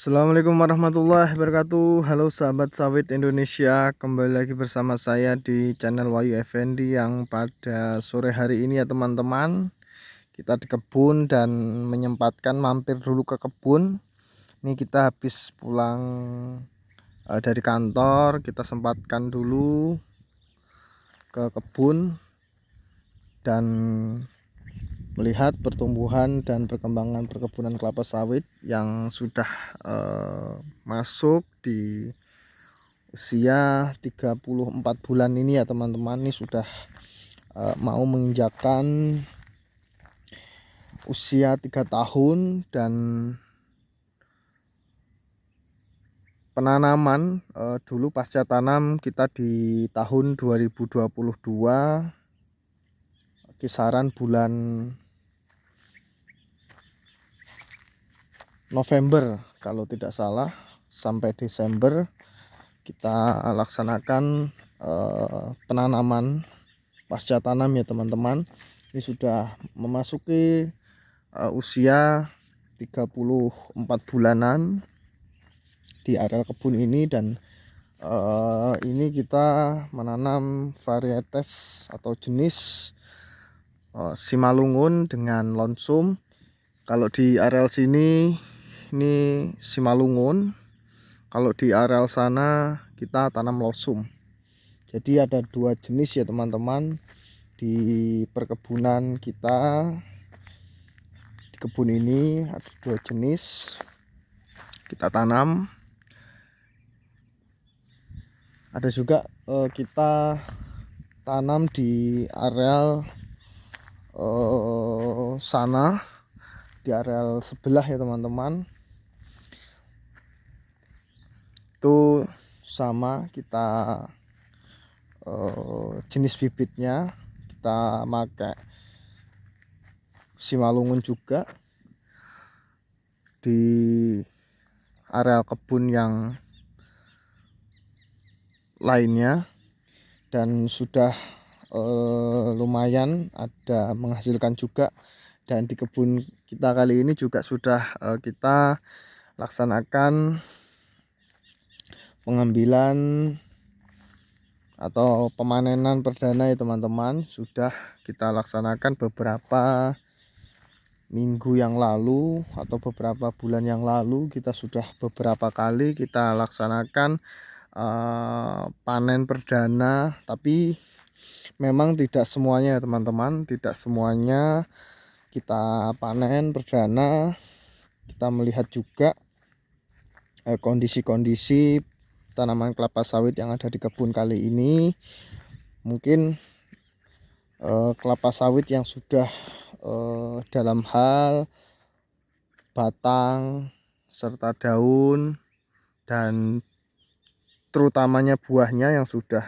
Assalamualaikum warahmatullahi wabarakatuh. Halo sahabat sawit Indonesia, kembali lagi bersama saya di channel Wahyu Effendi yang pada sore hari ini ya teman-teman, kita di kebun dan menyempatkan mampir dulu ke kebun. Ini kita habis pulang dari kantor, kita sempatkan dulu ke kebun dan melihat pertumbuhan dan perkembangan perkebunan kelapa sawit yang sudah masuk di usia 34 bulan ini ya teman-teman. Ini sudah mau menginjakkan usia 3 tahun dan penanaman dulu pasca tanam kita di tahun 2022 kisaran bulan November kalau tidak salah sampai Desember kita laksanakan penanaman pasca tanam ya teman-teman. Ini sudah memasuki usia 34 bulanan di areal kebun ini dan ini kita menanam varietas atau jenis Simalungun dengan Lonsum. Kalau di areal sini ini Simalungun, kalau di areal sana kita tanam Losum. Jadi ada dua jenis ya teman-teman di perkebunan kita. Di kebun ini ada dua jenis kita tanam. Ada juga kita tanam di areal sana, di areal sebelah ya teman-teman. Itu sama, kita jenis bibitnya kita pakai Simalungun juga di areal kebun yang lainnya dan sudah lumayan ada menghasilkan juga. Dan di kebun kita kali ini juga sudah kita laksanakan pengambilan atau pemanenan perdana ya teman-teman. Sudah kita laksanakan beberapa minggu yang lalu atau beberapa bulan yang lalu. Kita sudah beberapa kali kita laksanakan panen perdana, tapi memang tidak semuanya ya teman-teman, tidak semuanya kita panen perdana. Kita melihat juga kondisi-kondisi tanaman kelapa sawit yang ada di kebun kali ini. Mungkin kelapa sawit yang sudah dalam hal batang serta daun dan terutamanya buahnya yang sudah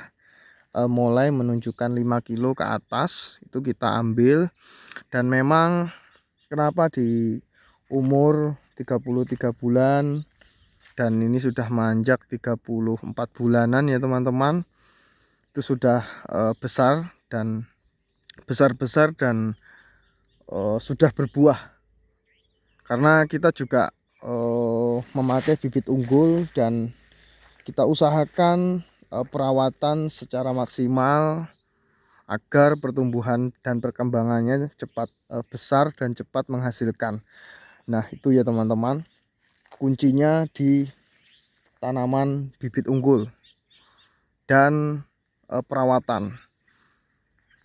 mulai menunjukkan 5 kilo ke atas, itu kita ambil. Dan memang kenapa di umur 33 bulan dan ini sudah menanjak 34 bulanan ya teman-teman, itu sudah besar dan sudah berbuah, karena kita juga memakai bibit unggul dan kita usahakan perawatan secara maksimal agar pertumbuhan dan perkembangannya cepat besar dan cepat menghasilkan. Nah itu ya teman-teman, kuncinya di tanaman bibit unggul dan perawatan.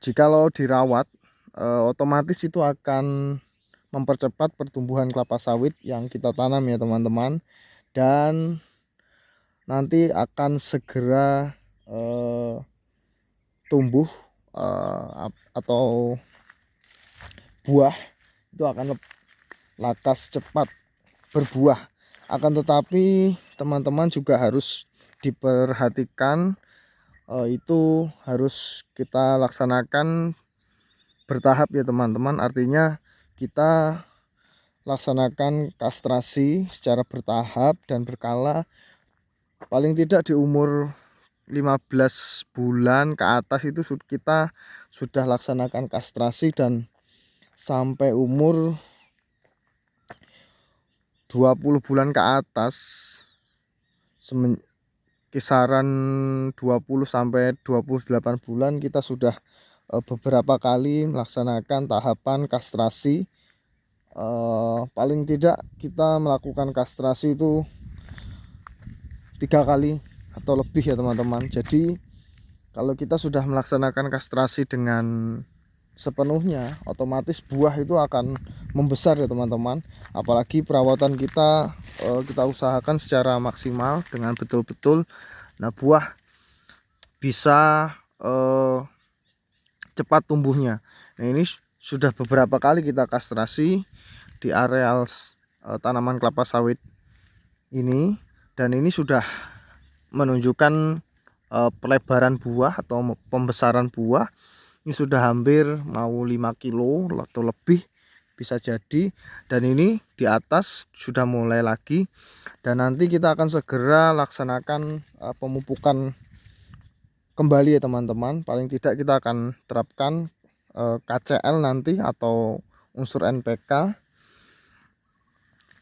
Jikalau dirawat otomatis itu akan mempercepat pertumbuhan kelapa sawit yang kita tanam ya teman-teman, dan nanti akan segera tumbuh atau buah itu akan lantas cepat berbuah. Akan tetapi teman-teman juga harus diperhatikan, itu harus kita laksanakan bertahap ya teman-teman. Artinya kita laksanakan kastrasi secara bertahap dan berkala. Paling tidak di umur 15 bulan ke atas itu kita sudah laksanakan kastrasi, dan sampai umur 20 bulan ke atas, kisaran 20 sampai 28 bulan kita sudah beberapa kali melaksanakan tahapan kastrasi. Paling tidak kita melakukan kastrasi itu 3 kali atau lebih ya teman-teman. Jadi kalau kita sudah melaksanakan kastrasi dengan sepenuhnya, otomatis buah itu akan membesar ya teman-teman. Apalagi perawatan kita usahakan secara maksimal dengan betul-betul. Nah, buah bisa cepat tumbuhnya. Nah, ini sudah beberapa kali kita kastrasi di areal tanaman kelapa sawit ini, dan ini sudah menunjukkan pelebaran buah atau pembesaran buah. Ini sudah hampir mau 5 kilo atau lebih bisa jadi, dan ini di atas sudah mulai lagi. Dan nanti kita akan segera laksanakan pemupukan kembali ya teman-teman. Paling tidak kita akan terapkan KCL nanti atau unsur NPK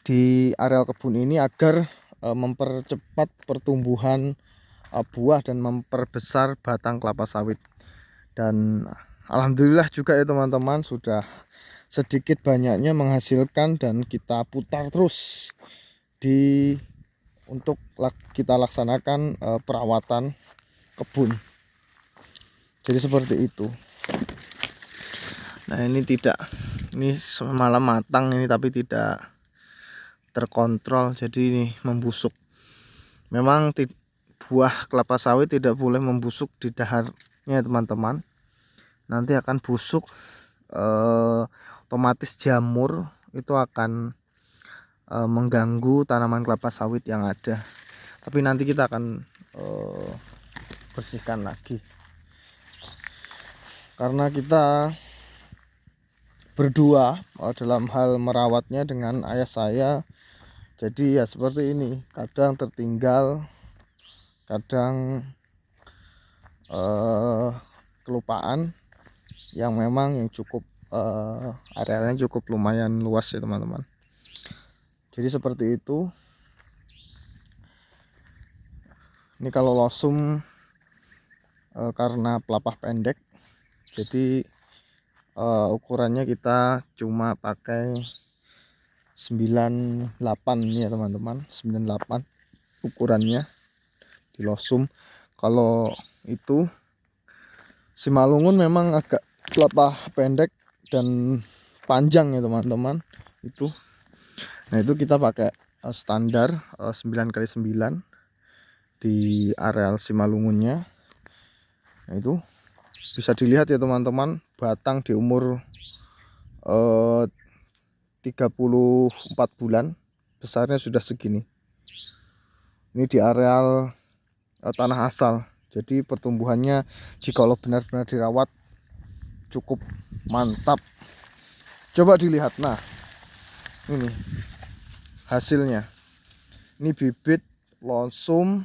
di areal kebun ini agar mempercepat pertumbuhan buah dan memperbesar batang kelapa sawit. Dan alhamdulillah juga ya teman-teman, sudah sedikit banyaknya menghasilkan, dan kita putar terus untuk kita laksanakan perawatan kebun. Jadi seperti itu. Nah, ini semalam matang ini, tapi tidak terkontrol, jadi ini membusuk. Memang buah kelapa sawit tidak boleh membusuk di daharnya teman-teman, nanti akan busuk. Otomatis jamur itu akan mengganggu tanaman kelapa sawit yang ada. Tapi nanti kita akan bersihkan lagi, karena kita berdua dalam hal merawatnya dengan ayah saya. Jadi ya seperti ini, kadang tertinggal, kadang kelupaan, yang memang yang cukup arealnya cukup lumayan luas ya teman-teman. Jadi seperti itu. Ini kalau losum karena pelepah pendek, jadi ukurannya kita cuma pakai 98 ya teman-teman, 98 ukurannya di losum. Kalau itu Simalungun memang agak pelepah pendek dan panjang ya teman-teman itu. Nah, itu kita pakai standar 9x9 di areal Simalungunnya. Nah, itu bisa dilihat ya teman-teman, batang di umur 34 bulan besarnya sudah segini. Ini di areal tanah asal. Jadi pertumbuhannya jikalau benar-benar dirawat cukup mantap. Coba dilihat. Nah, ini hasilnya. Ini bibit losum,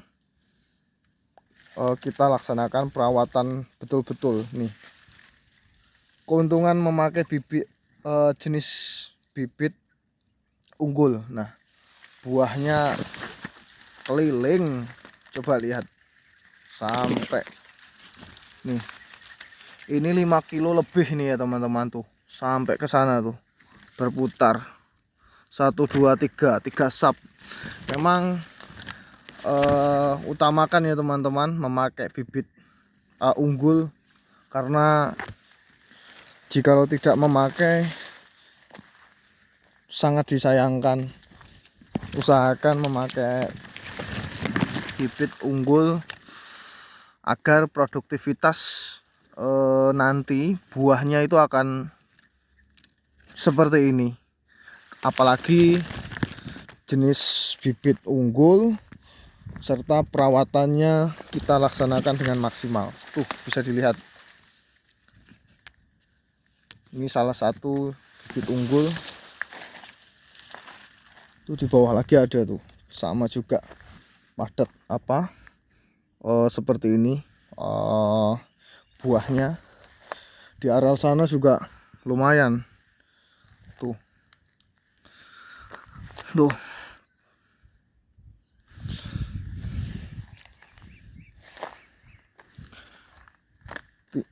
kita laksanakan perawatan betul-betul. Nih, keuntungan memakai bibit jenis bibit unggul. Nah, buahnya keliling, coba lihat sampai nih, ini 5 kilo lebih nih ya teman-teman, tuh sampai ke sana tuh berputar 1 2 3 sap. Memang utamakan ya teman-teman memakai bibit unggul, karena jikalau tidak memakai sangat disayangkan. Usahakan memakai bibit unggul agar produktivitas nanti buahnya itu akan seperti ini. Apalagi jenis bibit unggul serta perawatannya kita laksanakan dengan maksimal. Tuh bisa dilihat, ini salah satu bibit unggul. Tuh di bawah lagi ada tuh, sama juga padat seperti ini buahnya. Di areal sana juga lumayan tuh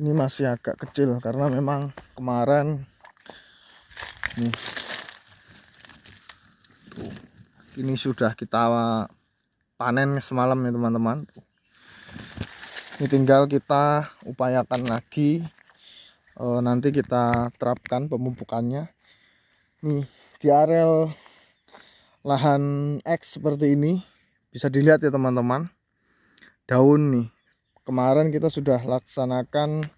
ini masih agak kecil karena memang kemarin nih, ini sudah kita panen semalam ya teman-teman. Ini tinggal kita upayakan lagi, nanti kita terapkan pemupukannya. Nih di areal lahan X seperti ini bisa dilihat ya teman-teman, daun nih. Kemarin kita sudah laksanakan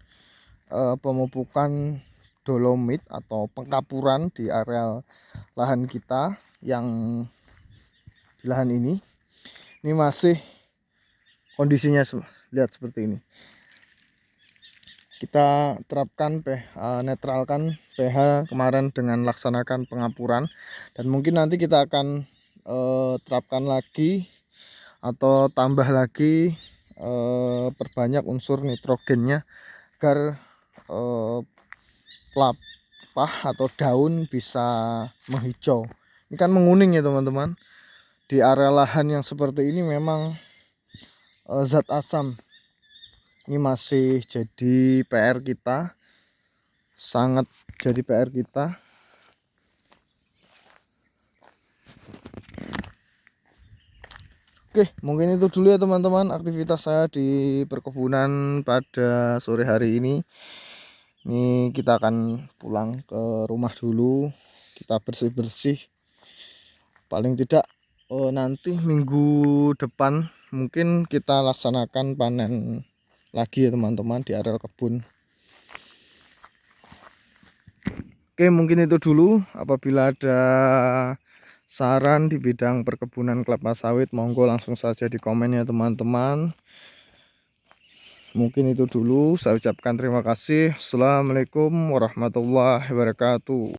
pemupukan dolomit atau pengkapuran di areal lahan kita yang di lahan ini. Ini masih kondisinya lihat seperti ini. Kita terapkan netralkan pH kemarin dengan laksanakan pengapuran, dan mungkin nanti kita akan terapkan lagi atau tambah lagi, perbanyak unsur nitrogennya agar pelapah atau daun bisa menghijau. Ini kan menguning ya teman-teman. Di area lahan yang seperti ini memang zat asam ini masih jadi PR kita, sangat jadi PR kita. Oke, mungkin itu dulu ya teman-teman aktivitas saya di perkebunan pada sore hari ini. Ini kita akan pulang ke rumah dulu, kita bersih-bersih. Paling tidak nanti minggu depan mungkin kita laksanakan panen lagi ya teman-teman di areal kebun. Oke, mungkin itu dulu. Apabila ada saran di bidang perkebunan kelapa sawit, monggo langsung saja di komen ya teman-teman. Mungkin itu dulu, saya ucapkan terima kasih. Assalamualaikum warahmatullahi wabarakatuh.